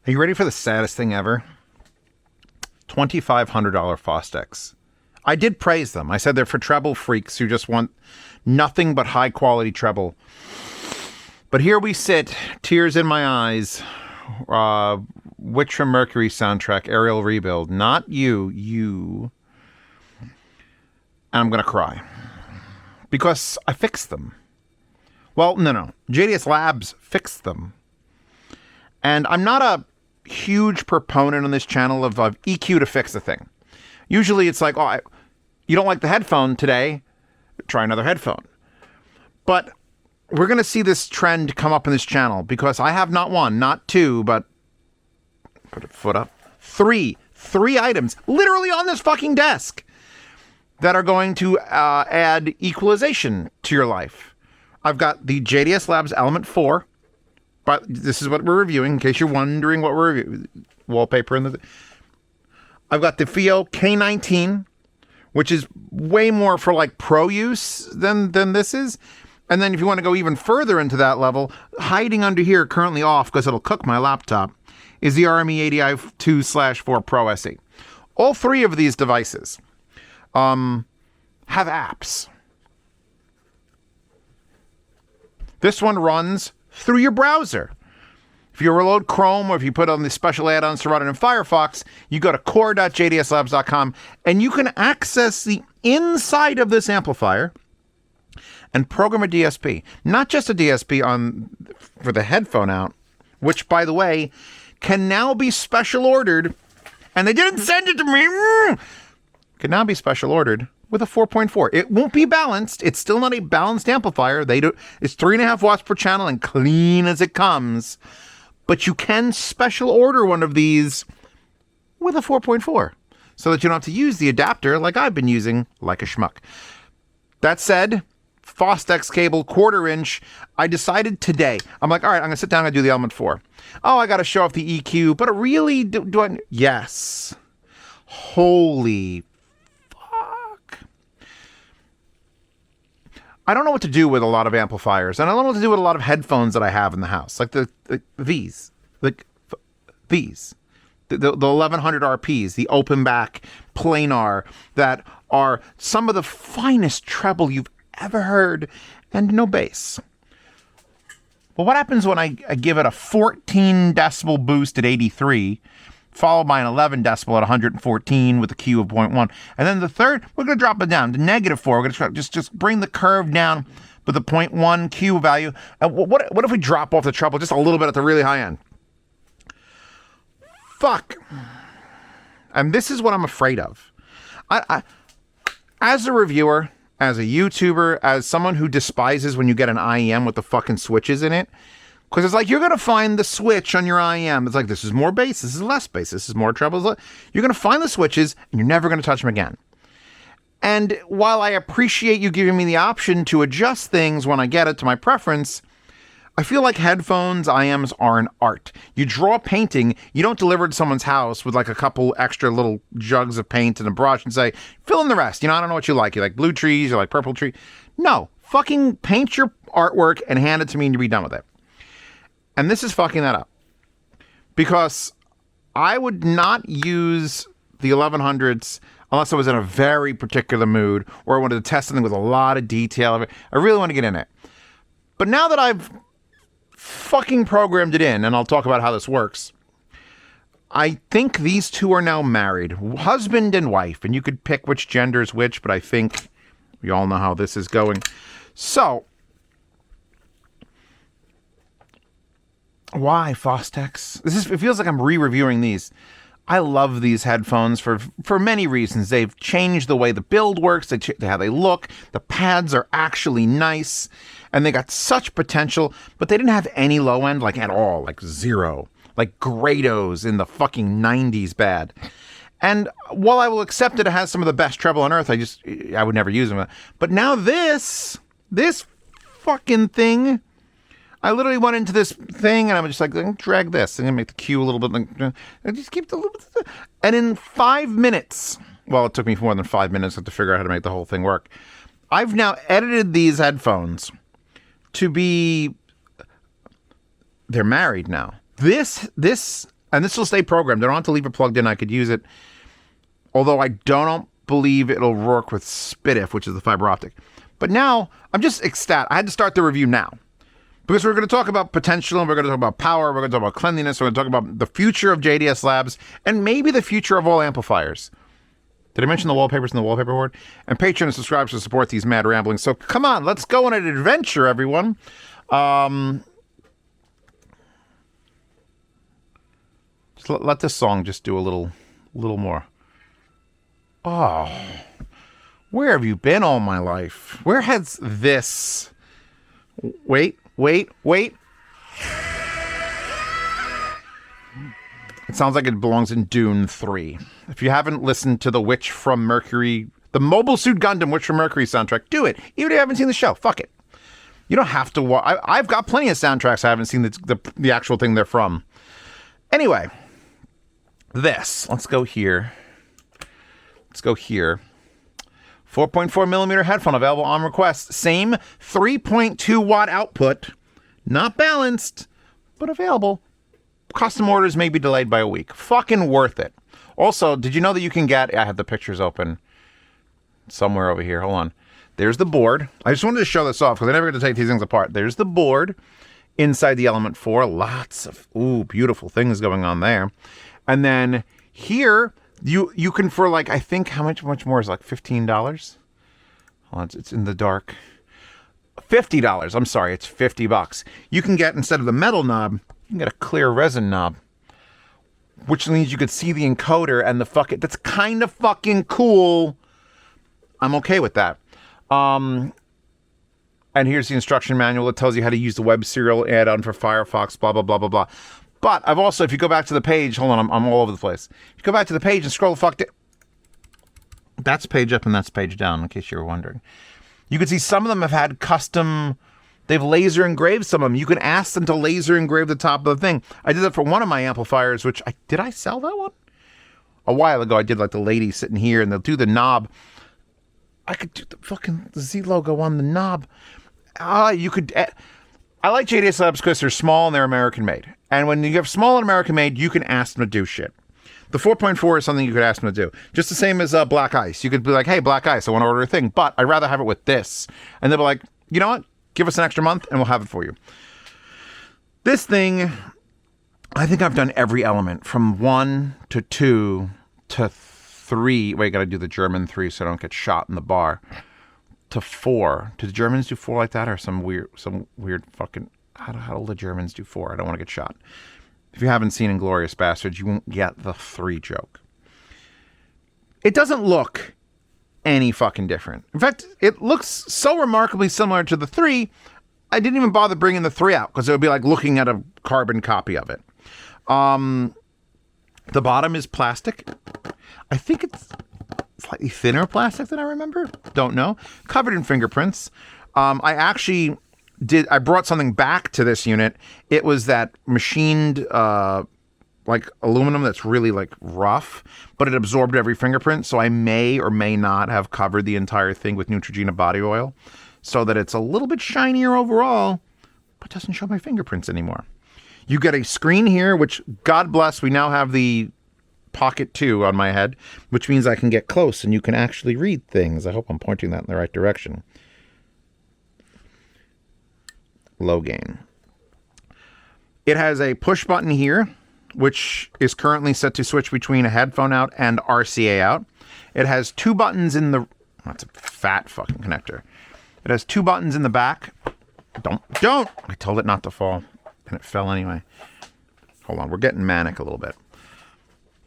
Are you ready for the saddest thing ever? $2,500 Fostex. I did praise them. I said they're for treble freaks who just want nothing but high quality treble. But here we sit, tears in my eyes. Witch from Mercury soundtrack, Aerial Rebuild. Not you. And I'm going to cry. Because I fixed them. Well, no. JDSlabs fixed them. And I'm not a huge proponent on this channel of EQ to fix the thing. Usually it's like, you don't like the headphone today, try another headphone. But we're going to see this trend come up in this channel because I have not one, not two, but put a foot up. Three items literally on this fucking desk that are going to add equalization to your life. I've got the JDSlabs Element IV. But this is what we're reviewing, in case you're wondering what we're reviewing. Wallpaper in the... I've got the FIO K19, which is way more for like pro use than this is. And then if you want to go even further into that level, hiding under here, currently off because it'll cook my laptop, is the RME ADI 2/4 Pro SE. All three of these devices have apps. This one runs through your browser. If you reload Chrome or if you put on the special add-ons to run it in Firefox, you go to core.jdslabs.com and you can access the inside of this amplifier and program a DSP. Not just a DSP for the headphone out, which, by the way, can now be special ordered, and they didn't send it to me, can now be special ordered with a 4.4. It won't be balanced. It's still not a balanced amplifier. It's 3.5 watts per channel and clean as it comes. But you can special order one of these with a 4.4 so that you don't have to use the adapter like I've been using like a schmuck. That said, Fostex cable, 1/4 inch. I decided today, I'm like, all right, I'm going to sit down and do the Element 4. Oh, I got to show off the EQ, but really, do I? Yes. Holy I don't know what to do with a lot of amplifiers, and I don't know what to do with a lot of headphones that I have in the house, like these, the 1100 RPs, the open back planar that are some of the finest treble you've ever heard, and no bass. Well, what happens when I give it a 14 decibel boost at 83? Followed by an 11 decibel at 114 with a Q of 0.1. And then the third, we're going to drop it down to -4. We're going to just bring the curve down with a 0.1 Q value. And what if we drop off the treble just a little bit at the really high end? Fuck. And this is what I'm afraid of. I as a reviewer, as a YouTuber, as someone who despises when you get an IEM with the fucking switches in it, because it's like, you're going to find the switch on your IEM. It's like, this is more bass, this is less bass, this is more treble. You're going to find the switches, and you're never going to touch them again. And while I appreciate you giving me the option to adjust things when I get it to my preference, I feel like headphones, IEMs are an art. You draw a painting, you don't deliver it to someone's house with like a couple extra little jugs of paint and a brush and say, fill in the rest. I don't know what you like. You like blue trees, you like purple tree. No, fucking paint your artwork and hand it to me and you'll be done with it. And this is fucking that up. Because I would not use the 1100s unless I was in a very particular mood or I wanted to test something with a lot of detail. I really want to get in it. But now that I've fucking programmed it in, and I'll talk about how this works, I think these two are now married. Husband and wife. And you could pick which gender is which, but I think we all know how this is going. So, why Fostex? It feels like I'm re-reviewing these. I love these headphones for many reasons. They've changed the way the build works, how they look. The pads are actually nice, and they got such potential, but they didn't have any low end, like at all, like zero. Like Grados in the fucking 90s bad. And while I will accept it has some of the best treble on earth, I would never use them. But now this fucking thing, I literally went into this thing and I'm just like, drag this. I'm going to make the cue a little bit. I just keep it a little bit. And in 5 minutes, well, it took me more than 5 minutes to figure out how to make the whole thing work. I've now edited these headphones to be, they're married now. This And this will stay programmed. I don't have to leave it plugged in. I could use it. Although I don't believe it'll work with SPDIF, which is the fiber optic. But now, I'm just ecstatic. I had to start the review now. Because we're going to talk about potential, and we're going to talk about power, we're going to talk about cleanliness, we're going to talk about the future of JDSlabs, and maybe the future of all amplifiers. Did I mention the wallpapers in the wallpaper board? And Patreon and subscribe to support these mad ramblings. So come on, let's go on an adventure, everyone. Just let this song just do a little more. Oh, where have you been all my life? Where has this... Wait. It sounds like it belongs in Dune 3. If you haven't listened to the Witch from Mercury, the Mobile Suit Gundam Witch from Mercury soundtrack, do it. Even if you haven't seen the show, fuck it. You don't have to watch. I've got plenty of soundtracks I haven't seen the actual thing they're from. Anyway, let's go here. 4.4 millimeter headphone available on request. Same 3.2 watt output. Not balanced, but available. Custom orders may be delayed by a week. Fucking worth it. Also, did you know that you can get... I have the pictures open somewhere over here. Hold on. There's the board. I just wanted to show this off because I never get to take these things apart. There's the board inside the Element 4. Lots of beautiful things going on there. And then here... You can, for like, I think, how much more is it, like $15? Hold on, it's in the dark. $50. I'm sorry, it's $50. You can get, instead of the metal knob, you can get a clear resin knob. Which means you could see the encoder and the fucking... That's kind of fucking cool. I'm okay with that. And here's the instruction manual. It tells you how to use the web serial add-on for Firefox, blah, blah, blah, blah, blah. But I've also, if you go back to the page, hold on, I'm all over the place. If you go back to the page and scroll the fuck down. That's page up and that's page down, in case you were wondering. You can see some of them have had custom, they've laser engraved some of them. You can ask them to laser engrave the top of the thing. I did that for one of my amplifiers, which, did I sell that one? A while ago, I did like the lady sitting here and they'll do the knob. I could do the fucking Z logo on the knob. You could... I like JDSlabs because they're small and they're American made. And when you have small and American made, you can ask them to do shit. The 4.4 is something you could ask them to do. Just the same as Black Ice. You could be like, hey, Black Ice, I want to order a thing, but I'd rather have it with this. And they'll be like, you know what? Give us an extra month and we'll have it for you. This thing, I think I've done every element from 1 to 2 to 3. Wait, got to do the German 3 so I don't get shot in the bar. To 4. Do the Germans do 4 like that, or some weird fucking... How do the Germans do 4? I don't want to get shot. If you haven't seen Inglourious Bastards, you won't get the 3 joke. It doesn't look any fucking different. In fact, it looks so remarkably similar to the 3, I didn't even bother bringing the 3 out, because it would be like looking at a carbon copy of it. The bottom is plastic. I think it's slightly thinner plastic than I remember. Don't know. Covered in fingerprints. I brought something back to this unit. It was that machined, like aluminum that's really like rough, but it absorbed every fingerprint. So I may or may not have covered the entire thing with Neutrogena body oil so that it's a little bit shinier overall, but doesn't show my fingerprints anymore. You get a screen here, which God bless, we now have the Pocket 2 on my head, which means I can get close and you can actually read things. I hope I'm pointing that in the right direction. Low gain. It has a push button here, which is currently set to switch between a headphone out and RCA out. It has 2 buttons in the... That's a fat fucking connector. It has 2 buttons in the back. Don't! I told it not to fall, and it fell anyway. Hold on, we're getting manic a little bit.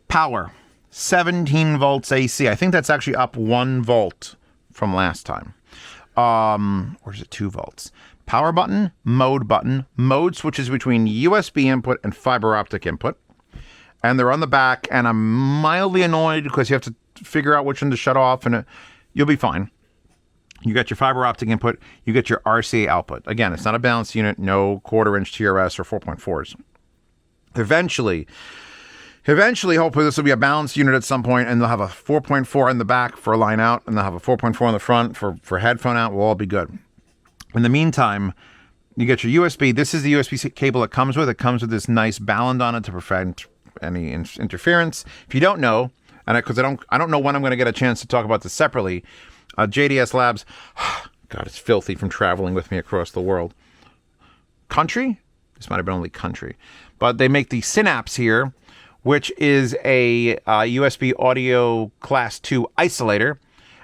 Power. 17 volts AC. I think that's actually up 1 volt from last time. Or is it 2 volts? Power button, mode button. Mode switches between USB input and fiber optic input. And they're on the back, and I'm mildly annoyed because you have to figure out which one to shut off, and you'll be fine. You got your fiber optic input, you get your RCA output. Again, it's not a balanced unit, no 1/4 inch TRS or 4.4s. Eventually, hopefully this will be a balanced unit at some point, and they'll have a 4.4 in the back for a line out, and they'll have a 4.4 in the front for headphone out. We'll all be good. In the meantime, you get your USB. This is the USB cable it comes with. It comes with this nice balund on it to prevent any interference. If you don't know, and because I don't know when I'm going to get a chance to talk about this separately, JDSlabs, God, it's filthy from traveling with me across the world. Country? This might have been only country. But they make the Synapse here, which is a USB audio class 2 isolator.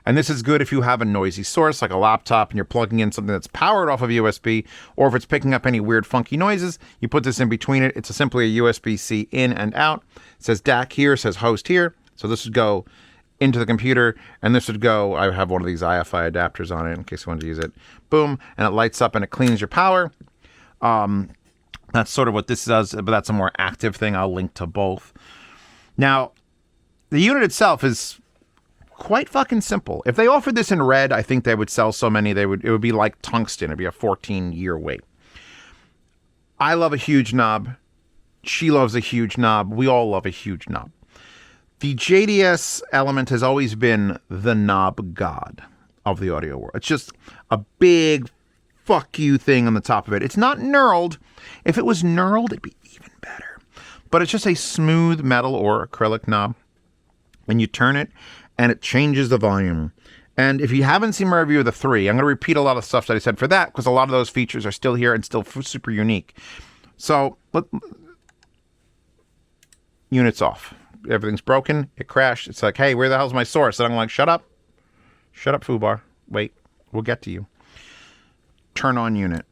And this is good if you have a noisy source like a laptop and you're plugging in something that's powered off of USB, or if it's picking up any weird funky noises, you put this in between it. It's simply a USB-C in and out. It says DAC here, it says host here. So this would go into the computer, and this would go, I have one of these IFI adapters on it in case you want to use it. Boom, and it lights up and it cleans your power. That's sort of what this does, but that's a more active thing. I'll link to both. Now, the unit itself is quite fucking simple. If they offered this in red, I think they would sell so many. It would be like tungsten. It'd be a 14-year wait. I love a huge knob. She loves a huge knob. We all love a huge knob. The JDS Element has always been the knob god of the audio world. It's just a big fuck you thing on the top of it. It's not knurled. If it was knurled, it'd be even better. But it's just a smooth metal or acrylic knob. And you turn it, and it changes the volume. And if you haven't seen my review of the 3, I'm going to repeat a lot of stuff that I said for that, because a lot of those features are still here and still super unique. So, unit's off. Everything's broken. It crashed. It's like, hey, where the hell's my source? And I'm like, shut up. Shut up, foobar. Wait, we'll get to you. Turn on unit.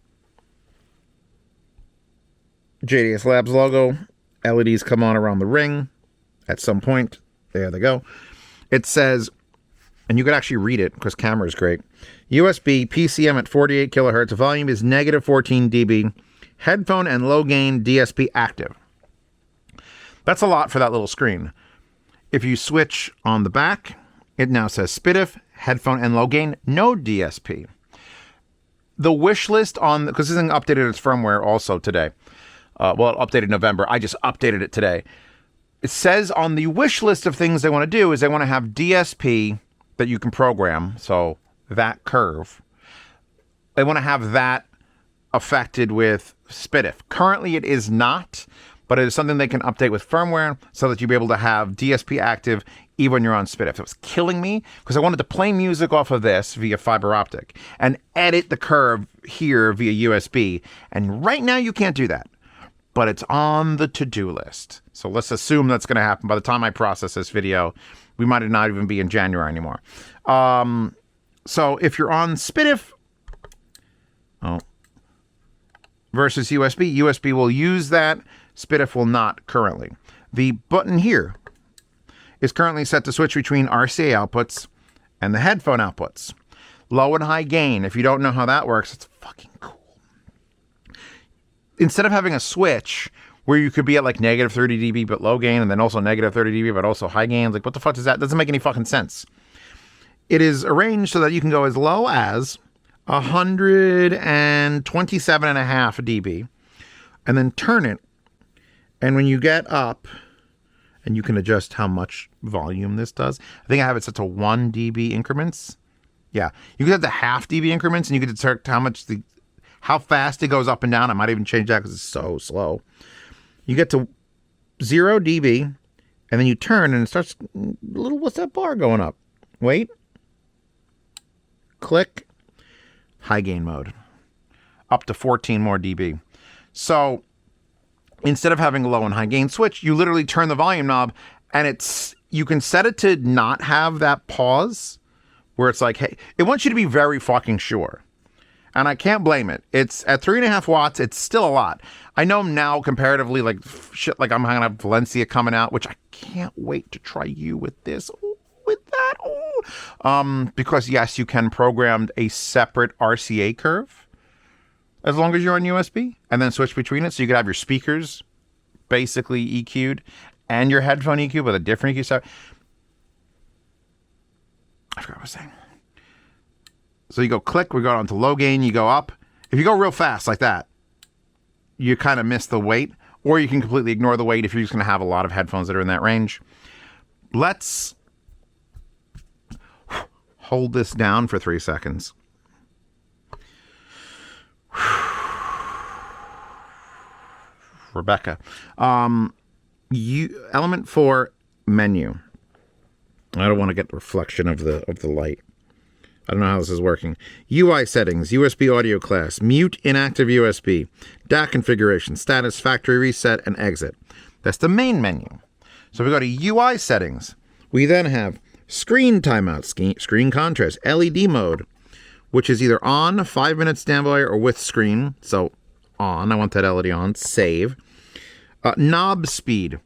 JDSlabs logo. LEDs come on around the ring. At some point, there they go. It says, and you can actually read it because camera is great. USB PCM at 48 kilohertz. Volume is negative 14 dB. Headphone and low gain DSP active. That's a lot for that little screen. If you switch on the back, it now says SPDIF, headphone and low gain, no DSP. The wish list on, because this thing updated its firmware also today. Well, it updated November. I just updated it today. It says on the wish list of things they want to do is they want to have DSP that you can program. So that curve. They want to have that affected with SPDIF. Currently it is not, but it is something they can update with firmware so that you'll be able to have DSP active even when you're on SPDIF. It was killing me because I wanted to play music off of this via fiber optic and edit the curve here via USB. And right now you can't do that, but it's on the to-do list. So let's assume that's going to happen. By the time I process this video, we might not even be in January anymore. So if you're on SPDIF versus USB, USB will use that. SPDIF will not currently. The button here is currently set to switch between RCA outputs and the headphone outputs. Low and high gain. If you don't know how that works, it's fucking cool. Instead of having a switch where you could be at like negative 30 dB but low gain and then also negative 30 dB but also high gain, like what the fuck does that? Doesn't make any fucking sense. It is arranged so that you can go as low as 127.5 dB and then turn it. And when you get up, and you can adjust how much volume this does. I think I have it set to 1 dB increments. Yeah, you can set to half dB increments, and you can detect how fast it goes up and down. I might even change that because it's so slow. You get to 0 dB, and then you turn, and it starts what's that bar going up? Wait. Click. High gain mode. Up to 14 more dB. So instead of having a low and high gain switch, you literally turn the volume knob, and you can set it to not have that pause where it's like, hey, it wants you to be very fucking sure. And I can't blame it. It's at 3.5 watts. It's still a lot. I know now comparatively, like shit, like I'm going to have Valencia coming out, which I can't wait to try you with this. Ooh, with that. Ooh. Because yes, you can program a separate RCA curve as long as you're on USB, and then switch between it. So you could have your speakers basically EQ'd and your headphone EQ with a different EQ. So I forgot what I was saying. So you go click, we go on to low gain, you go up. If you go real fast like that, you kind of miss the weight, or you can completely ignore the weight if you're just going to have a lot of headphones that are in that range. Let's hold this down for 3 seconds. Rebecca. Element 4 menu. I don't want to get the reflection of the light. I don't know how this is working. UI settings, USB audio class, mute inactive USB, DAC configuration, status, factory reset, and exit. That's the main menu. So if we go to UI settings, we then have screen timeout, screen contrast, LED mode, which is either on, 5-minute standby, or with screen. So on, I want that LED on, save. Knob speed.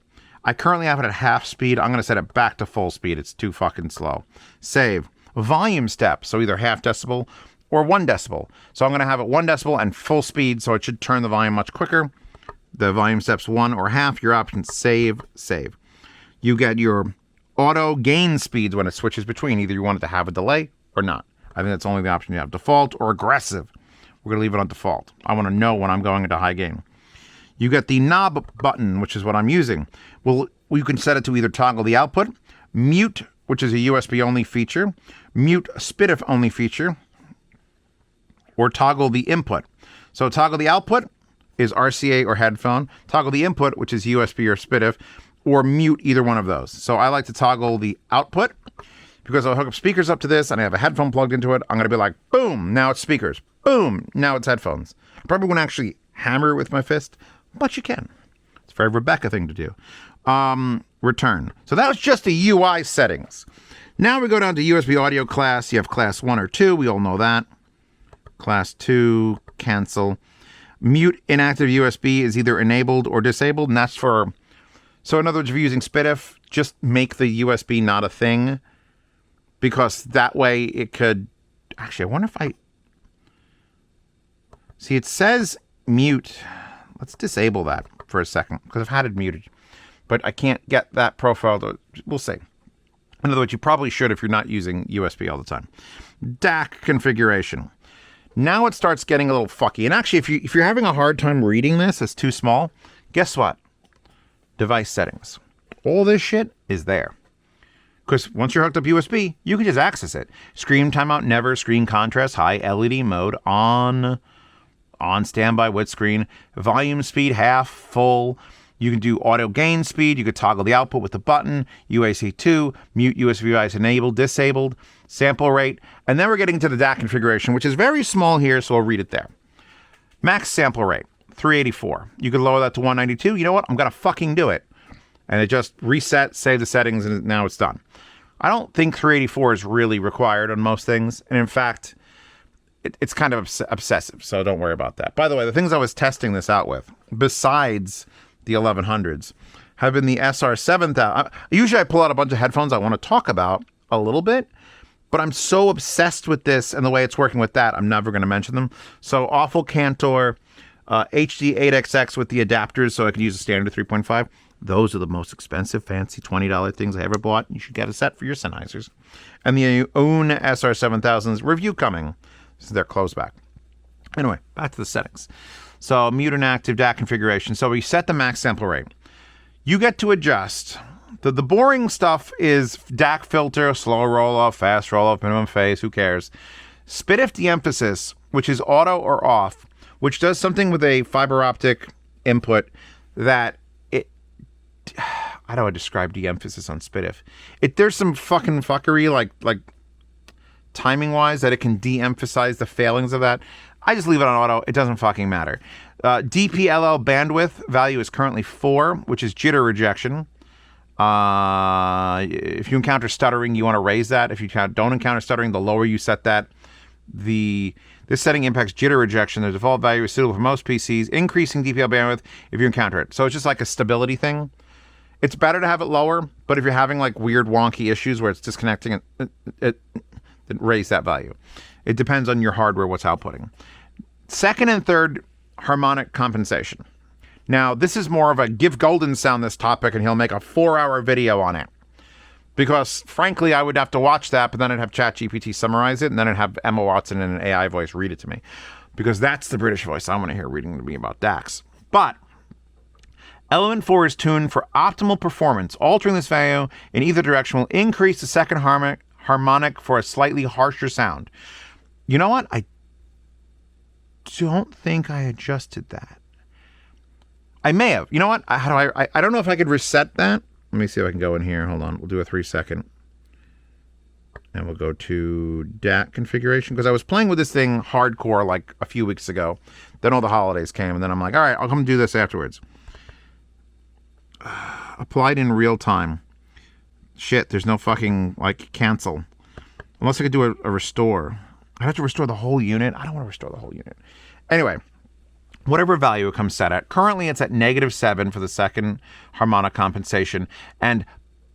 I currently have it at half speed. I'm going to set it back to full speed. It's too fucking slow. Save. Volume step. So either half decibel or 1 decibel. So I'm going to have it 1 decibel and full speed, so it should turn the volume much quicker. The volume step's 1 or half. Your option, save, save. You get your auto gain speeds when it switches between. Either you want it to have a delay or not. I think that's only the option you have. Default or aggressive. We're going to leave it on default. I want to know when I'm going into high gain. You get the knob button, which is what I'm using. Well, you can set it to either toggle the output, mute, which is a USB only feature, mute SPDIF only feature, or toggle the input. So toggle the output is RCA or headphone, toggle the input, which is USB or SPDIF, or mute either one of those. So I like to toggle the output because I'll hook up speakers up to this and I have a headphone plugged into it. I'm going to be like, boom, now it's speakers. Boom, now it's headphones. I probably won't actually hammer it with my fist, but you can. It's a very Rebecca thing to do. Return. So that was just the UI settings. Now we go down to USB audio class. You have class 1 or 2. We all know that. Class 2, cancel. Mute inactive USB is either enabled or disabled, and that's for... So in other words, if you're using SPDIF, just make the USB not a thing, because that way it could... Actually, I wonder if I... See, it says mute... Let's disable that for a second, because I've had it muted. But I can't get that profile. We'll see. In other words, you probably should if you're not using USB all the time. DAC configuration. Now it starts getting a little fucky. And actually, if you're having a hard time reading this, it's too small, guess what? Device settings. All this shit is there. Because once you're hooked up USB, you can just access it. Screen timeout, never. Screen contrast, high. LED mode, on standby, with screen. Volume speed, half, full. You can do audio gain speed. You could toggle the output with the button. UAC 2, mute USB device enabled, disabled, sample rate. And then we're getting to the DAC configuration, which is very small here, so I'll read it there. Max sample rate, 384. You could lower that to 192. You know what? I'm going to fucking do it. And it just reset, save the settings, and now it's done. I don't think 384 is really required on most things. And in fact, it's kind of obsessive, so don't worry about that. By the way, the things I was testing this out with, besides the 1100s, have been the SR7000. Usually I pull out a bunch of headphones I want to talk about a little bit, but I'm so obsessed with this and the way it's working with that, I'm never going to mention them. So Awful Cantor, HD8XX with the adapters so I can use a standard 3.5. Those are the most expensive, fancy $20 things I ever bought. You should get a set for your Sennheisers. And the own SR7000's review coming. This is their closeback. Anyway, back to the settings. So mute and active DAC configuration. So we set the max sample rate. You get to adjust. The boring stuff is DAC filter, slow roll off, fast roll off, minimum phase, who cares? SPDIF de-emphasis, which is auto or off, which does something with a fiber optic input that how do I describe de-emphasis on SPDIF? There's some fucking fuckery like timing wise that it can de-emphasize the failings of that. I just leave it on auto. It doesn't fucking matter. DPLL bandwidth value is currently 4, which is jitter rejection. If you encounter stuttering, you want to raise that. If you don't encounter stuttering, the lower you set that. This setting impacts jitter rejection. The default value is suitable for most PCs, increasing DPL bandwidth if you encounter it. So it's just like a stability thing. It's better to have it lower, but if you're having like weird wonky issues where it's disconnecting, it raise that value. It depends on your hardware, what's outputting. Second and third, harmonic compensation. Now, this is more of a give Golden Sound this topic, and he'll make a 4-hour video on it. Because, frankly, I would have to watch that, but then I'd have ChatGPT summarize it, and then I'd have Emma Watson in an AI voice read it to me. Because that's the British voice I want to hear reading to me about DACs. But Element 4 is tuned for optimal performance. Altering this value in either direction will increase the second harmonic for a slightly harsher sound. You know what? I don't think I adjusted that. I may have. You know what? How do I don't know if I could reset that. Let me see if I can go in here. Hold on. We'll do a 3-second. And we'll go to DAC configuration. Because I was playing with this thing hardcore like a few weeks ago. Then all the holidays came. And then I'm like, all right, I'll come do this afterwards. Applied in real time. Shit, there's no fucking, like, cancel. Unless I could do a restore. I'd have to restore the whole unit. I don't want to restore the whole unit. Anyway, whatever value it comes set at. Currently, it's at -7 for the second harmonic compensation. And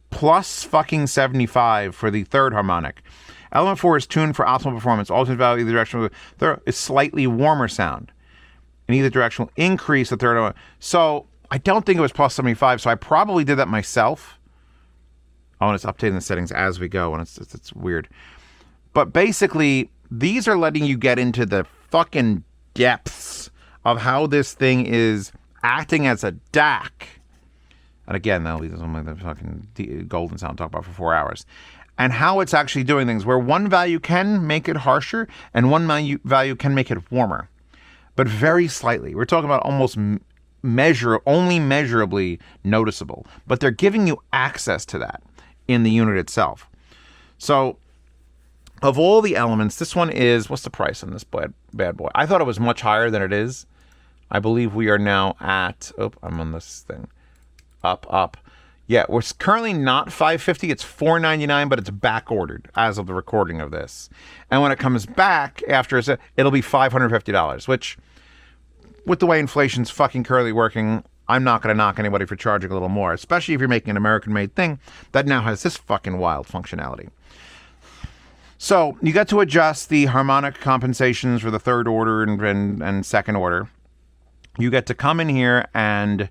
plus fucking 75 for the third harmonic. Element 4 is tuned for optimal performance. Alternate value either direction is slightly warmer sound. In either direction will increase the third harmonic. So, I don't think it was plus 75, so I probably did that myself. Oh, and it's updating the settings as we go, and it's weird. But basically, these are letting you get into the fucking depths of how this thing is acting as a DAC. And again, that'll leave something like the fucking golden sound talk about for 4 hours. And how it's actually doing things, where one value can make it harsher, and one value can make it warmer. But very slightly. We're talking about almost only measurably noticeable. But they're giving you access to that in the unit itself. So, of all the elements, this one is, what's the price on this bad boy? I thought it was much higher than it is. I believe we are now at, I'm on this thing. Up. Yeah, we're currently not $550, it's $499, but it's back ordered as of the recording of this. And when it comes back after, it'll be $550, which, with the way inflation's fucking currently working, I'm not going to knock anybody for charging a little more, especially if you're making an American-made thing that now has this fucking wild functionality. So, you got to adjust the harmonic compensations for the third order and second order. You get to come in here and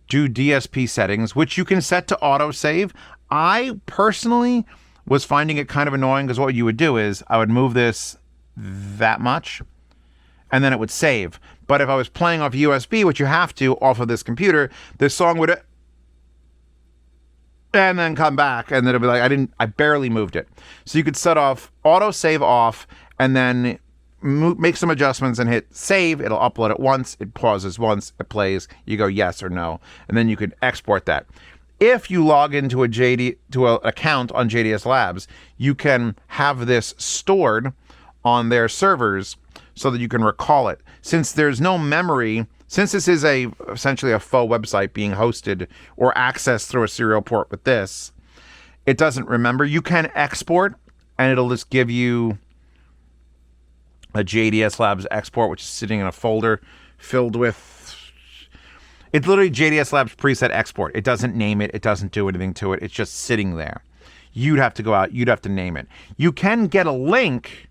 do DSP settings, which you can set to auto-save. I personally was finding it kind of annoying because what you would do is I would move this that much and then it would save. But if I was playing off USB, which you have to off of this computer, this song would and then come back and then it'd be like I barely moved it. So you could set off auto-save off and then make some adjustments and hit save. It'll upload it once, it pauses once, it plays, you go yes or no, and then you can export that. If you log into an account on JDSlabs, you can have this stored on their servers so that you can recall it. Since there's no memory, since this is essentially a faux website being hosted or accessed through a serial port with this, it doesn't remember. You can export and it'll just give you a JDSlabs export, which is sitting in a folder filled with... It's literally JDSlabs preset export. It doesn't name it. It doesn't do anything to it. It's just sitting there. You'd have to go out. You'd have to name it. You can get a link,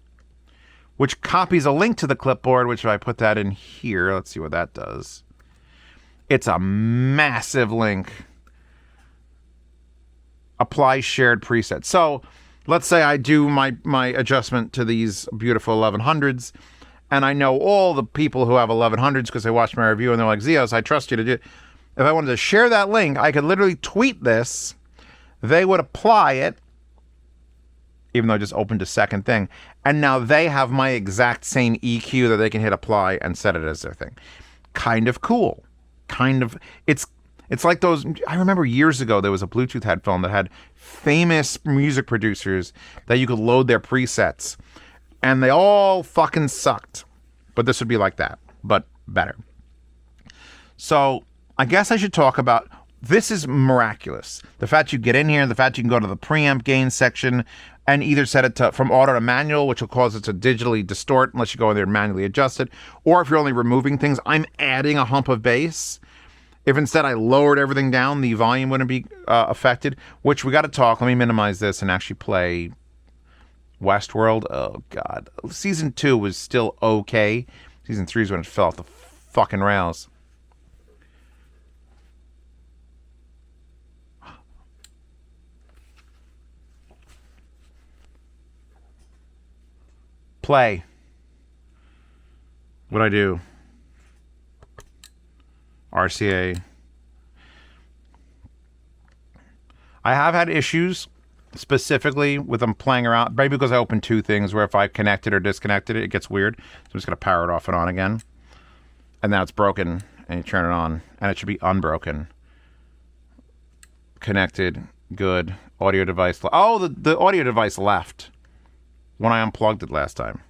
which copies a link to the clipboard, which if I put that in here, let's see what that does. It's a massive link. Apply shared preset. So... let's say I do my adjustment to these beautiful 1100s, and I know all the people who have 1100s because they watched my review and they're like, Zeos, I trust you to do it. If I wanted to share that link, I could literally tweet this. They would apply it, even though I just opened a second thing, and now they have my exact same EQ that they can hit apply and set it as their thing. Kind of cool. It's like those, I remember years ago there was a Bluetooth headphone that had famous music producers that you could load their presets, and they all fucking sucked. But this would be like that, but better. So, I guess I should talk about, this is miraculous. The fact you get in here, the fact you can go to the preamp gain section and either set it to from auto to manual, which will cause it to digitally distort unless you go in there and manually adjust it, or if you're only removing things, I'm adding a hump of bass. If instead I lowered everything down, the volume wouldn't be affected, which we got to talk. Let me minimize this and actually play Westworld. Oh, God. Season 2 was still okay. Season 3 is when it fell off the fucking rails. Play. What'd I do? RCA. I have had issues specifically with them playing around, maybe because I opened two things where if I connected or disconnected it, it gets weird. So I'm just going to power it off and on again. And now it's broken and you turn it on, and it should be unbroken. Connected. Good. Audio device. Oh, the audio device left when I unplugged it last time.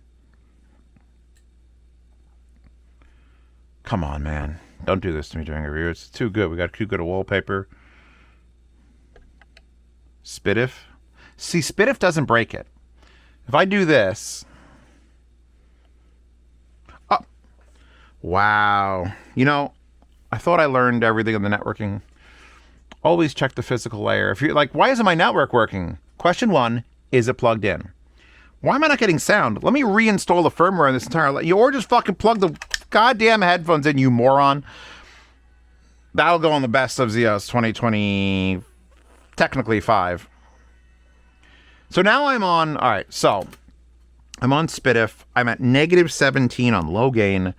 Come on, man. Don't do this to me during a review. It's too good. We got too good a wallpaper. Spitif. See, Spitif doesn't break it. If I do this... Oh. Wow. You know, I thought I learned everything in the networking. Always check the physical layer. If you're like, why isn't my network working? Question 1, is it plugged in? Why am I not getting sound? Let me reinstall the firmware on this entire... Or just fucking plug the goddamn headphones in, you moron. That'll go on the best of Zeos 2020... Technically 5. So now I'm on... Alright, so... I'm on Spitif. I'm at -17 on low gain.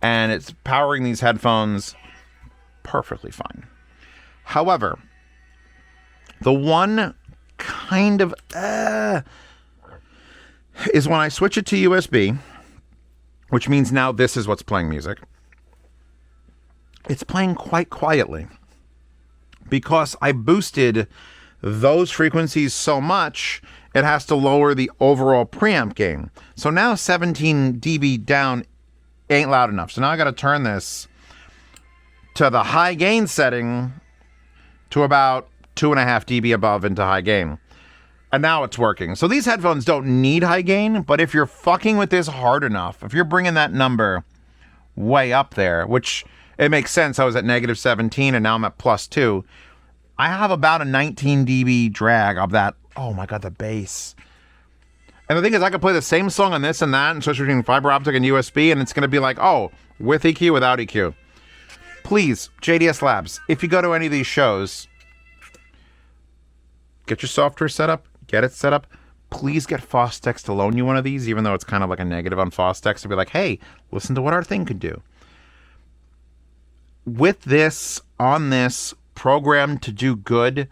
And it's powering these headphones perfectly fine. However, the one kind of is when I switch it to USB, which means now this is what's playing music. It's playing quite quietly because I boosted those frequencies so much, it has to lower the overall preamp gain. So now 17 dB down ain't loud enough. So now I got to turn this to the high gain setting to about 2.5 dB above into high gain. And now it's working. So these headphones don't need high gain, but if you're fucking with this hard enough, if you're bringing that number way up there, which it makes sense, I was at -17 and now I'm at +2, I have about a 19 dB drag of that. Oh my God, the bass. And the thing is, I could play the same song on this and that and switch between fiber optic and USB, and it's going to be like, oh, with EQ, without EQ. Please, JDSlabs, if you go to any of these shows, get your software set up, get it set up. Please get Fostex to loan you one of these, even though it's kind of like a negative on Fostex, to be like, hey, listen to what our thing could do. With this, on this, programmed to do good,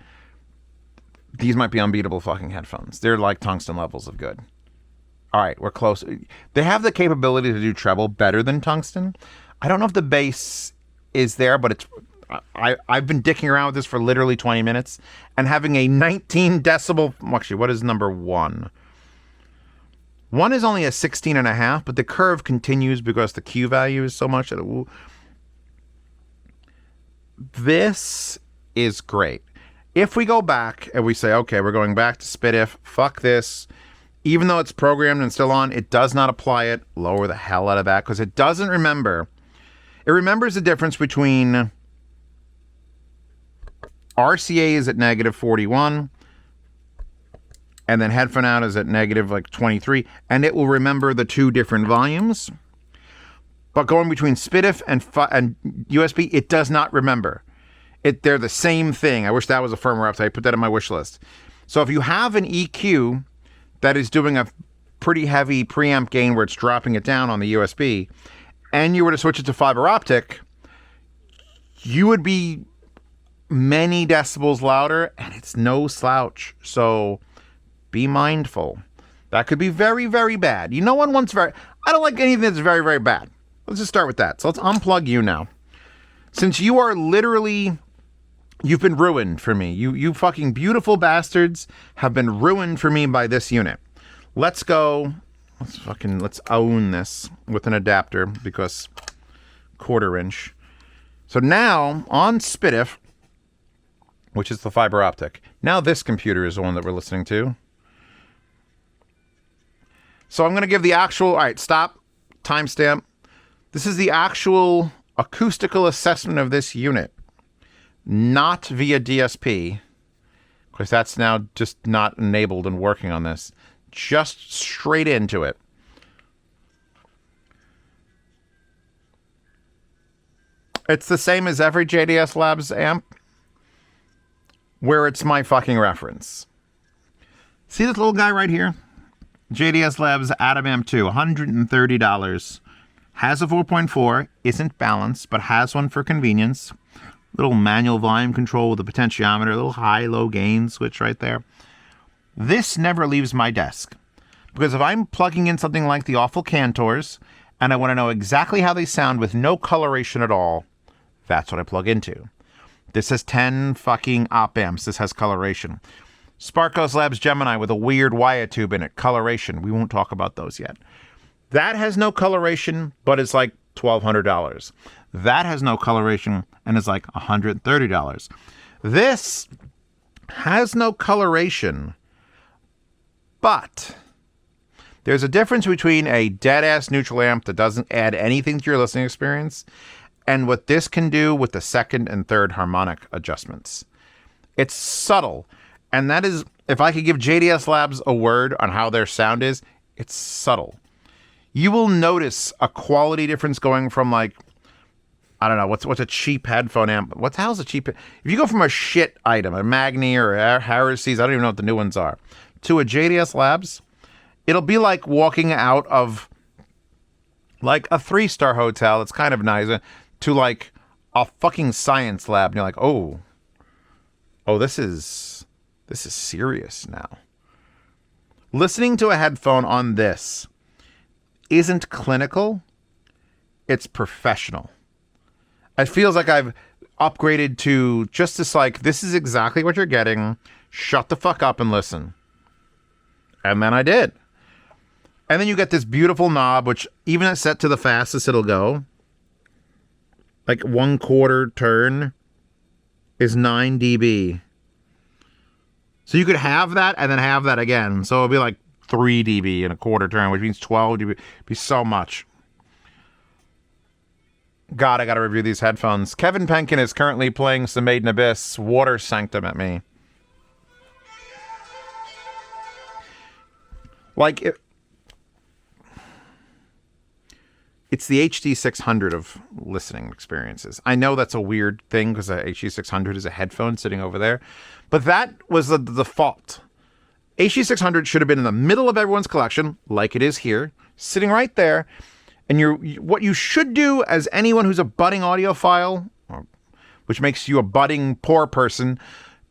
these might be unbeatable fucking headphones. They're like tungsten levels of good. All right, we're close. They have the capability to do treble better than tungsten. I don't know if the bass is there, but it's... I've been dicking around with this for literally 20 minutes and having a 19 decibel... Actually, what is number 1? 1 is only a 16.5, but the curve continues because the Q value is so much that it... This is great. If we go back and we say, okay, we're going back to Spitif, fuck this. Even though it's programmed and still on, it does not apply it. Lower the hell out of that because it doesn't remember. It remembers the difference between... RCA is at -41, and then headphone out is at -23, and it will remember the two different volumes. But going between Spitif and USB, it does not remember. They're the same thing. I wish that was a firmware update. I put that on my wish list. So if you have an EQ that is doing a pretty heavy preamp gain where it's dropping it down on the USB, and you were to switch it to fiber optic, you would be many decibels louder, and it's no slouch. So be mindful. That could be very, very bad. You know one wants very... I don't like anything that's very, very bad. Let's just start with that. So let's unplug you now. Since you are literally... You've been ruined for me. You fucking beautiful bastards have been ruined for me by this unit. Let's go... Let's own this with an adapter because 1/4 inch. So now on Spitif, which is the fiber optic. Now this computer is the one that we're listening to. So I'm going to give the actual... All right, stop. Timestamp. This is the actual acoustical assessment of this unit. Not via DSP. Because that's now just not enabled and working on this. Just straight into it. It's the same as every JDSlabs amp, where it's my fucking reference. See this little guy right here? JDSlabs Atom Amp 2, $130. Has a 4.4, isn't balanced, but has one for convenience. Little manual volume control with a potentiometer, a little high-low gain switch right there. This never leaves my desk. Because if I'm plugging in something like the Awful Cantors, and I want to know exactly how they sound with no coloration at all, That's what I plug into. This has 10 fucking op amps. This has coloration. Zeospantera Gemini with a weird wire tube in it. Coloration. We won't talk about those yet. That has no coloration, but it's like $1,200. That has no coloration and is like $130. This has no coloration, but there's a difference between a dead-ass neutral amp that doesn't add anything to your listening experience and what this can do with the second and third harmonic adjustments. It's subtle, and that is, if I could give JDSlabs a word on how their sound is, it's subtle. You will notice a quality difference going from like, I don't know, what's a cheap headphone amp? What the hell's a cheap? If you go from a shit item, a Magni or a Harris's, I don't even know what the new ones are, to a JDSlabs, it'll be like walking out of like a 3-star hotel. It's kind of nice to like a fucking science lab. And you're like, oh, this is serious now. Listening to a headphone on this isn't clinical. It's professional. It feels like I've upgraded to just this, like, this is exactly what you're getting. Shut the fuck up and listen. And then I did. And then you get this beautiful knob, which even at set to the fastest it'll go, like 1/4 turn is 9 dB. So you could have that and then have that again. So it'll be like 3 dB in a quarter turn, which means 12 dB. It'd be so much. God, I gotta review these headphones. Kevin Penkin is currently playing some Made in Abyss Water Sanctum at me. Like, it's the HD600 of listening experiences. I know that's a weird thing because the HD600 is a headphone sitting over there, but that was the default. HD600 should have been in the middle of everyone's collection, like it is here, sitting right there. And what you should do as anyone who's a budding audiophile, which makes you a budding poor person,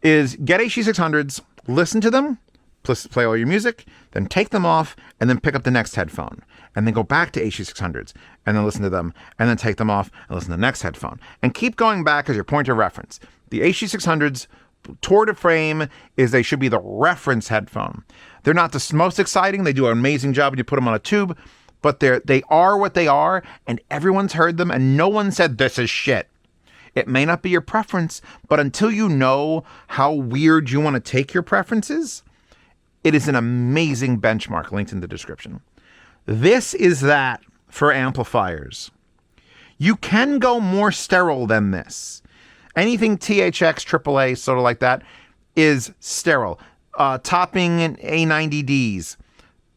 is get HD600s, listen to them, play all your music, then take them off, and then pick up the next headphone. And then go back to HD600s, and then listen to them, and then take them off, and listen to the next headphone. And keep going back as your point of reference. The HD600s, tour de frame is they should be the reference headphone. They're not the most exciting. They do an amazing job when you put them on a tube, but they are what they are, and everyone's heard them, and no one said this is shit. It may not be your preference, but until you know how weird you want to take your preferences, it is an amazing benchmark linked in the description. This is that for amplifiers. You can go more sterile than this. Anything THX, AAA, sort of like that, is sterile. Topping in A90Ds,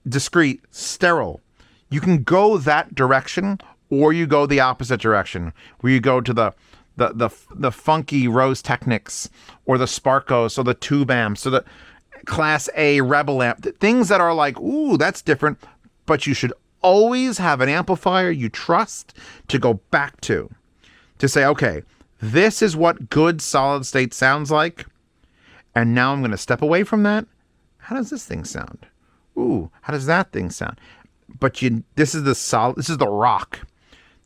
discrete, sterile. You can go that direction, or you go the opposite direction, where you go to the funky Rose Technics, or the Sparkos, or the tube amps, or the Class A Rebel amp. Things that are like, ooh, that's different, but you should always have an amplifier you trust to go back to say, okay, this is what good solid state sounds like, and now I'm going to step away from that. How does this thing sound? Ooh, how does that thing sound? But this is the rock.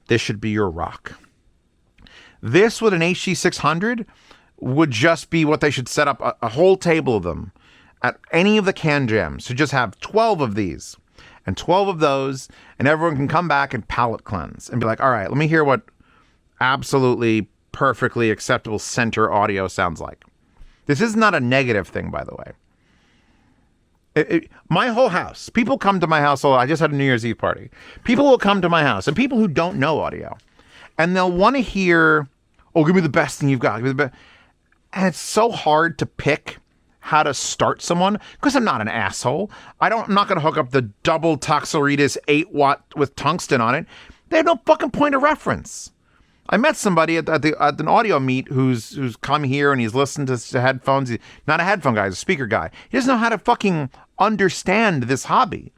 This should be your rock. This with an HD600 would just be what they should set up a whole table of them at any of the can jams. So just have 12 of these and 12 of those, and everyone can come back and palate cleanse and be like, all right, let me hear what absolutely perfectly acceptable center audio sounds like. This is not a negative thing, by the way. My whole house, people come to my house. I just had a New Year's Eve party. People will come to my house, and people who don't know audio, and they'll want to hear, oh, give me the best thing you've got. Give me the best. And it's so hard to pick how to start someone because I'm not an asshole. I'm not going to hook up the double Toxoritas 8-watt with tungsten on it. They have no fucking point of reference. I met somebody at an audio meet who's come here and he's listened to headphones. He's not a headphone guy, he's a speaker guy. He doesn't know how to fucking understand this hobby.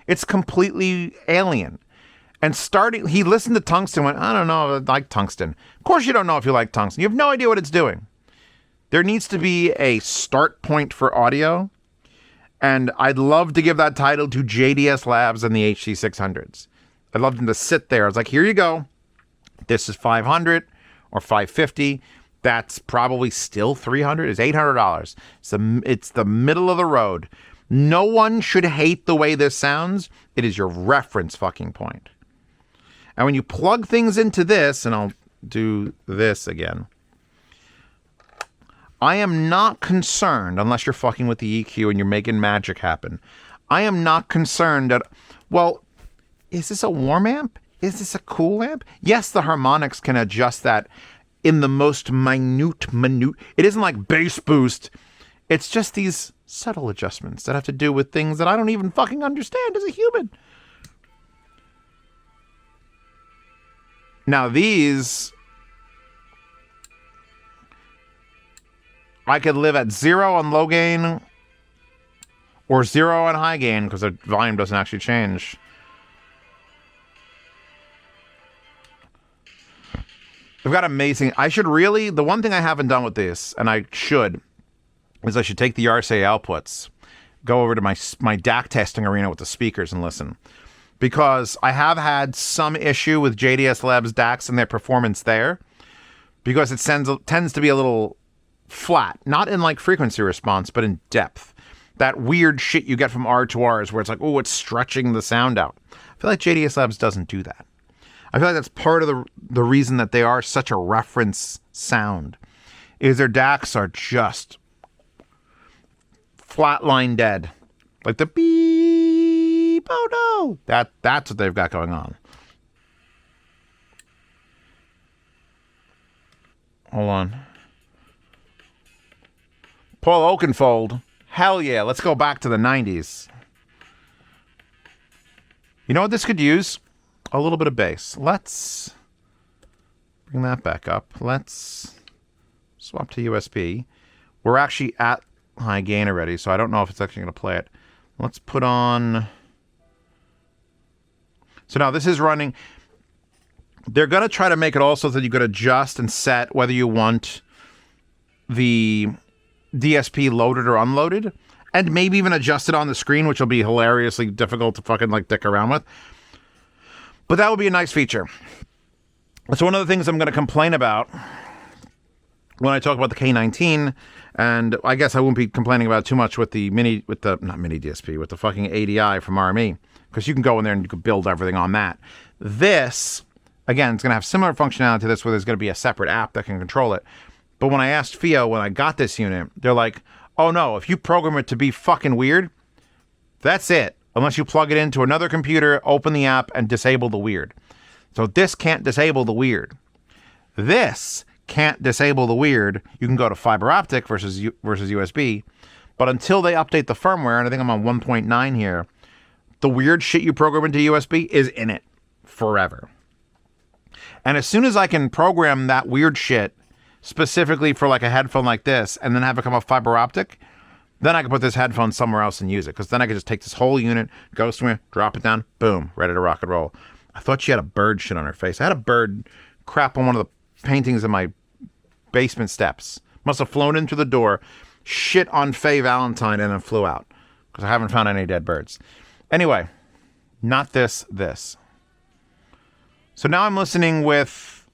It's completely alien. And he listened to tungsten and went, I don't know, I like tungsten. Of course you don't know if you like tungsten. You have no idea what it's doing. There needs to be a start point for audio. And I'd love to give that title to JDSlabs and the HD600s. I'd love them to sit there. I was like, here you go. This is 500, or $550. That's probably still $300. It's $800. It's the middle of the road. No one should hate the way this sounds. It is your reference fucking point. And when you plug things into this, and I'll do this again, I am not concerned, unless you're fucking with the EQ and you're making magic happen. I am not concerned at, well, is this a warm amp? Is this a cool amp? Yes, the harmonics can adjust that in the most minute. It isn't like bass boost. It's just these subtle adjustments that have to do with things that I don't even fucking understand as a human. Now these, I could live at 0 on low gain or 0 on high gain because the volume doesn't actually change. I've got amazing, the one thing I haven't done with this, and I should take the RCA outputs, go over to my DAC testing arena with the speakers and listen. Because I have had some issue with JDSlabs DACs and their performance there. Because it tends to be a little flat. Not in like frequency response, but in depth. That weird shit you get from R2Rs where it's like, oh, it's stretching the sound out. I feel like JDSlabs doesn't do that. I feel like that's part of the reason that they are such a reference sound. Is their DACs are just flatline dead. Like the beep, oh no. That's what they've got going on. Hold on. Paul Oakenfold. Hell yeah, let's go back to the 90s. You know what this could use? A little bit of bass. Let's bring that back up. Let's swap to USB. We're actually at high gain already, so I don't know if it's actually going to play it. Let's put on... So now this is running... They're going to try to make it also that you could adjust and set whether you want the DSP loaded or unloaded, and maybe even adjust it on the screen, which will be hilariously difficult to fucking like dick around with. But that would be a nice feature. So one of the things I'm going to complain about when I talk about the K19, and I guess I won't be complaining about it too much with the not mini DSP, with the fucking ADI from RME, because you can go in there and you can build everything on that. This, again, it's going to have similar functionality to this, where there's going to be a separate app that can control it. But when I asked FIO when I got this unit, they're like, oh no, if you program it to be fucking weird, that's it. Unless you plug it into another computer, open the app, and disable the weird. So this can't disable the weird. This can't disable the weird. You can go to fiber optic versus USB. But until they update the firmware, and I think I'm on 1.9 here, the weird shit you program into USB is in it forever. And as soon as I can program that weird shit specifically for like a headphone like this, and then have it come off fiber optic, then I can put this headphone somewhere else and use it. Because then I can just take this whole unit, go somewhere, drop it down, boom, ready to rock and roll. I thought she had a bird shit on her face. I had a bird crap on one of the paintings in my basement steps. Must have flown in through the door, shit on Faye Valentine, and then flew out. Because I haven't found any dead birds. Anyway, not this. So now I'm listening with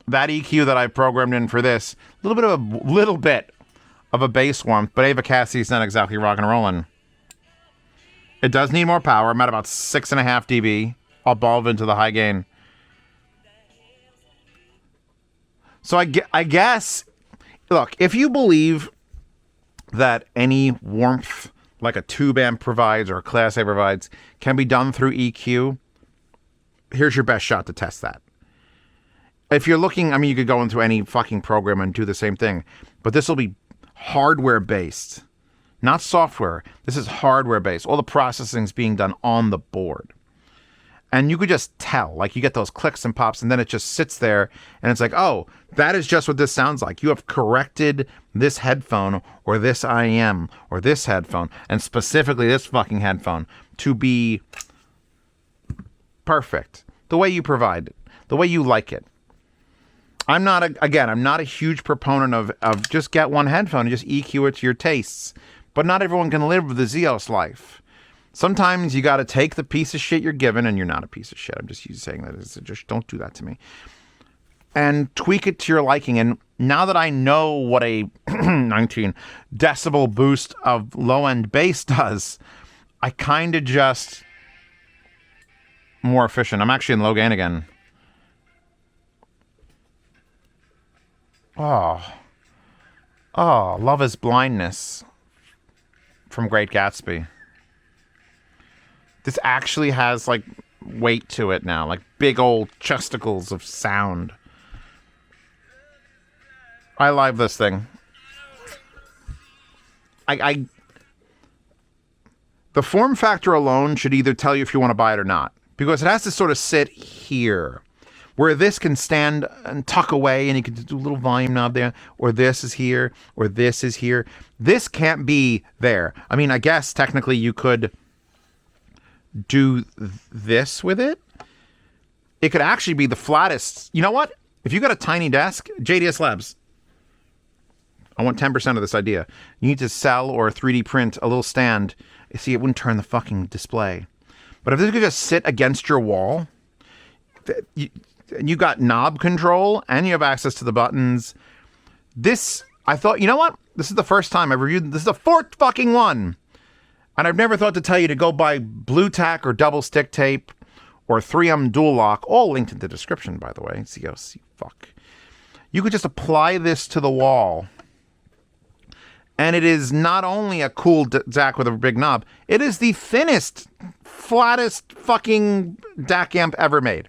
that EQ that I programmed in for this. A little bit of a bass warmth, but Ava Cassie's not exactly rock and rolling. It does need more power. I'm at about 6.5 dB. I'll evolve into the high gain. So I guess, look, if you believe that any warmth like a tube amp provides or a Class A provides can be done through EQ, here's your best shot to test that. If you're looking, I mean, you could go into any fucking program and do the same thing, but this will be hardware based, not software. This is hardware based. All the processing's being done on the board. And you could just tell, like you get those clicks and pops, and then it just sits there and it's like, oh, that is just what this sounds like. You have corrected this headphone or this IEM or this headphone, and specifically this fucking headphone, to be perfect. The way you provide it, the way you like it. I'm not a huge proponent of just get one headphone and just EQ it to your tastes. But not everyone can live the Zeos life. Sometimes you got to take the piece of shit you're given, and you're not a piece of shit. I'm just saying that. Just don't do that to me. and tweak it to your liking. And now that I know what a 19 decibel boost of low-end bass does, I kind of just more efficient. I'm actually in low gain again. Oh, Love is Blindness from Great Gatsby. This actually has like weight to it now, like big old chesticles of sound. I love this thing. The Formfactor alone should either tell you if you want to buy it or not, because it has to sort of sit here, where this can stand and tuck away, and you can do a little volume knob there, or this is here, or this is here. This can't be there. I mean, I guess technically you could do this with it. It could actually be the flattest. You know what? If you got a tiny desk, JDSlabs, I want 10% of this idea. You need to sell or 3D print a little stand. See, it wouldn't turn the fucking display. But if this could just sit against your wall, you got knob control and you have access to the buttons. This, I thought, you know what? This is the first time I've reviewed. This is the fourth fucking one. And I've never thought to tell you to go buy blue tack or double stick tape or 3M dual lock, all linked in the description, by the way. Zeos, you fuck. You could just apply this to the wall. And it is not only a cool DAC with a big knob, it is the thinnest, flattest fucking DAC amp ever made.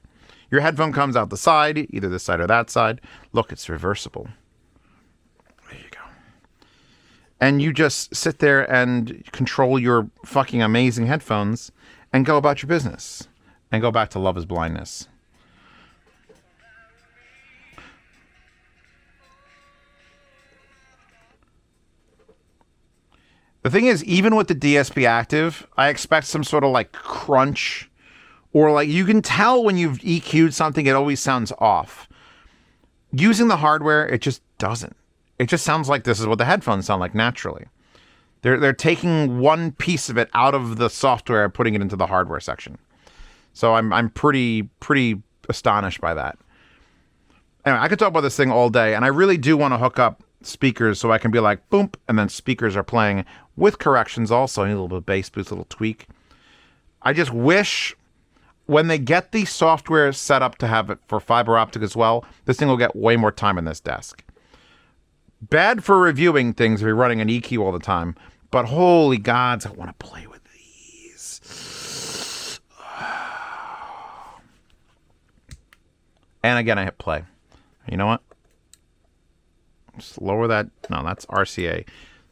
Your headphone comes out the side, either this side or that side. Look, it's reversible. There you go. And you just sit there and control your fucking amazing headphones and go about your business. And go back to Love is Blindness. The thing is, even with the DSP active, I expect some sort of like crunch, or like you can tell when you've EQ'd something, it always sounds off. Using the hardware, it just doesn't. It just sounds like this is what the headphones sound like naturally. They're taking one piece of it out of the software and putting it into the hardware section. So I'm pretty astonished by that. Anyway, I could talk about this thing all day, and I really do want to hook up speakers so I can be like, boom, and then speakers are playing with corrections also. I need a little bit of bass boost, a little tweak. I just wish when they get the software set up to have it for fiber optic as well, this thing will get way more time in this desk. Bad for reviewing things if you're running an EQ all the time, but holy gods, I want to play with these. And again, I hit play. You know what? Just lower that. No, that's RCA.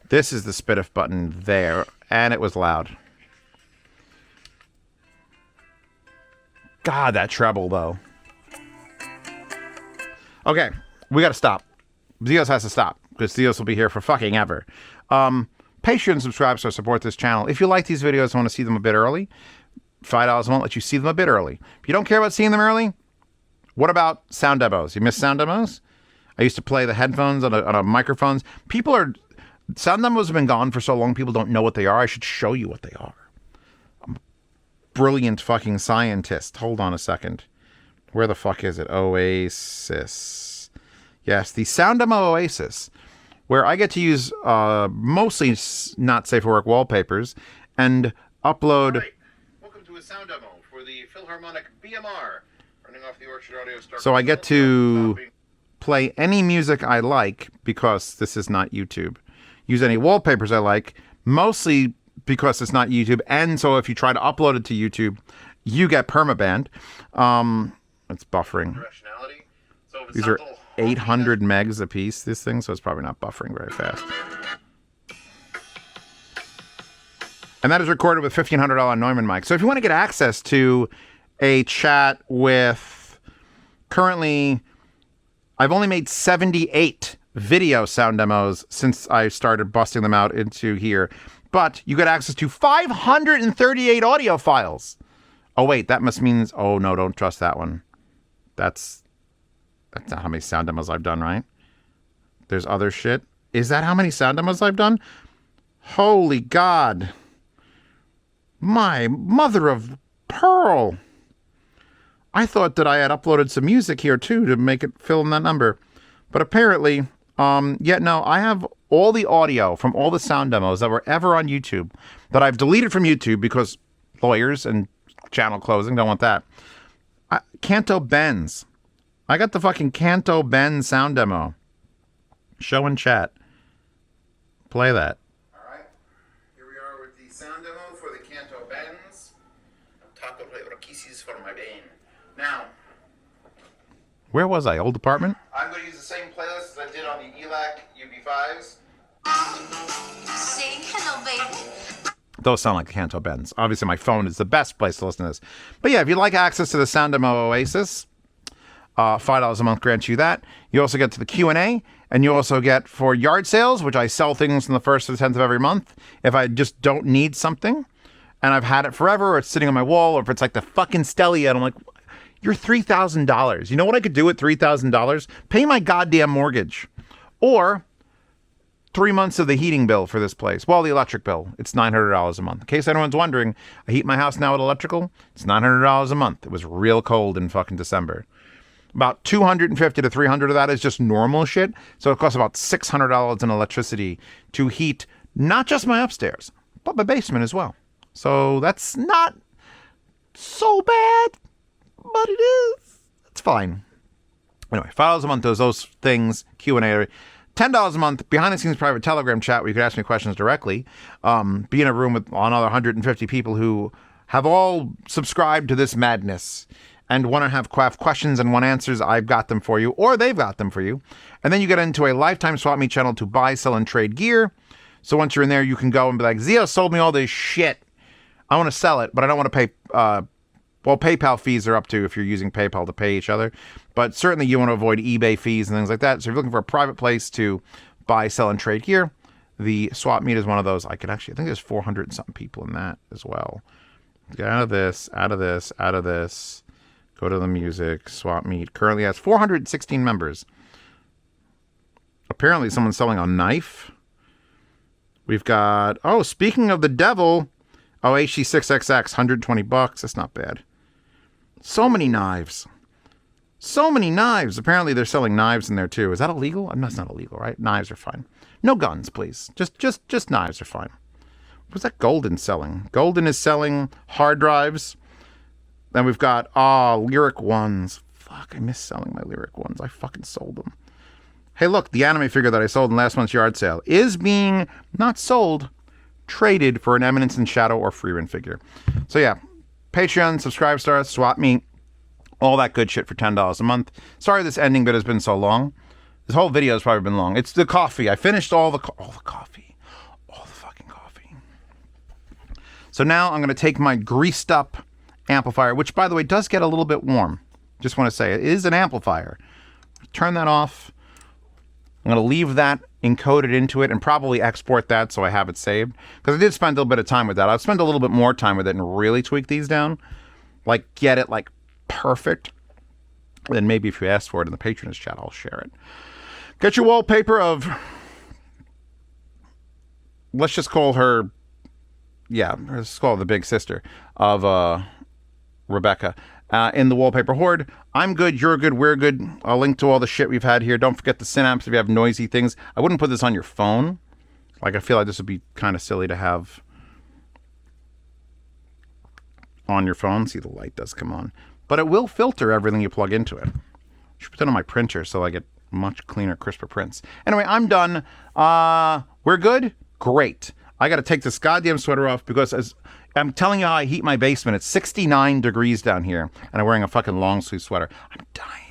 This is the spit-if button there, and it was loud. God, that treble, though. Okay, we got to stop. Zeos has to stop, because Zeos will be here for fucking ever. Patreon subscribe to support this channel. If you like these videos and want to see them a bit early, $5 won't let you see them a bit early. If you don't care about seeing them early, what about sound demos? You miss sound demos? I used to play the headphones on a microphones. Sound demos have been gone for so long, people don't know what they are. I should show you what they are. I'm a brilliant fucking scientist. Hold on a second. Where the fuck is it? Oasis. Yes, the Sound Demo Oasis, where I get to use mostly not safe for work wallpapers and upload. Right. Welcome to a sound demo for the Philharmonic BMR, running off the Orchard Audio Star. So I get to play any music I like, because this is not YouTube. Use any wallpapers I like, mostly because it's not YouTube. And so if you try to upload it to YouTube, you get permabanned. It's buffering. These are 800 megs a piece, this thing, so it's probably not buffering very fast. And that is recorded with $1,500 Neumann mic. So if you want to get access to a chat with currently, I've only made 78 video sound demos since I started busting them out into here. But you get access to 538 audio files. Oh, wait, that must mean... Oh, no, don't trust that one. That's not how many sound demos I've done, right? There's other shit. Is that how many sound demos I've done? Holy God. My mother of pearl. I thought that I had uploaded some music here too to make it fill in that number. But apparently, no, I have all the audio from all the sound demos that were ever on YouTube that I've deleted from YouTube because lawyers and channel closing don't want that. Canto Benz. I got the fucking Canto Benz sound demo. Show in chat. Play that. All right. Here we are with the sound demo for the Canto Benz. Taco Kisses for my vein. Now, where was I? Old apartment? I'm going to use the same playlist as I did on the ELAC UB5s. Say hello, baby. Those sound like Canto Benz. Obviously, my phone is the best place to listen to this. But yeah, if you'd like access to the Sound Demo Oasis, $5 a month grants you that. You also get to the Q&A, and you also get for yard sales, which I sell things on the 1st to the 10th of every month. If I just don't need something, and I've had it forever, or it's sitting on my wall, or if it's like the fucking Stellia, and I'm like, you're $3,000. You know what I could do with $3,000? Pay my goddamn mortgage. Or 3 months of the heating bill for this place. Well, the electric bill. It's $900 a month. In case anyone's wondering, I heat my house now with electrical. It's $900 a month. It was real cold in fucking December. About $250 to $300 of that is just normal shit. So it costs about $600 in electricity to heat not just my upstairs, but my basement as well. So that's not so bad, but it is. It's fine. Anyway, $5 a month does those things, Q&A. $10 a month, behind-the-scenes private Telegram chat where you can ask me questions directly. Be in a room with another 150 people who have all subscribed to this madness and want to have questions and want answers. I've got them for you, or they've got them for you. And then you get into a lifetime swap meet channel to buy, sell, and trade gear. So once you're in there, you can go and be like, Zeos sold me all this shit. I want to sell it, but I don't want to pay... well, PayPal fees are up to if you're using PayPal to pay each other. But certainly you want to avoid eBay fees and things like that. So if you're looking for a private place to buy, sell, and trade gear, the swap meet is one of those. I think there's 400 and something people in that as well. Get out of this, out of this, out of this. Go to the music, swap meet. Currently has 416 members. Apparently someone's selling a knife. We've got, speaking of the devil, HC6XX, $120. That's not bad. So many knives. So many knives. Apparently they're selling knives in there too. Is that illegal? That's not illegal, right? Knives are fine. No guns, please. Just knives are fine. What's that Golden selling? Golden is selling hard drives. Then we've got, Lyric ones. Fuck, I miss selling my Lyric ones. I fucking sold them. Hey, look, the anime figure that I sold in last month's yard sale is being not sold, traded for an Eminence in Shadow or Freeman figure. So yeah, Patreon, subscribe stars, swap meet, all that good shit for $10 a month. Sorry this ending bit has been so long. This whole video has probably been long. It's the coffee. I finished all the coffee. All the fucking coffee. So now I'm going to take my greased up amplifier, which by the way does get a little bit warm. Just want to say it is an amplifier. Turn that off. I'm going to leave that encoded into it and probably export that so I have it saved. Because I did spend a little bit of time with that. I'll spend a little bit more time with it and really tweak these down. Like, get it, like, perfect. And then maybe if you ask for it in the patronage chat, I'll share it. Get your wallpaper of... Let's just call her... Yeah, let's call her the big sister of Rebecca. In the wallpaper horde. I'm good, you're good, we're good. I'll link to all the shit we've had here. Don't forget the Synapse if you have noisy things. I wouldn't put this on your phone. Like, I feel like this would be kind of silly to have on your phone. See, the light does come on. But it will filter everything you plug into it. I should put it on my printer so I get much cleaner, crisper prints. Anyway, I'm done. We're good? Great. I got to take this goddamn sweater off because as I'm telling you how I heat my basement. It's 69 degrees down here, and I'm wearing a fucking long sleeve sweater. I'm dying.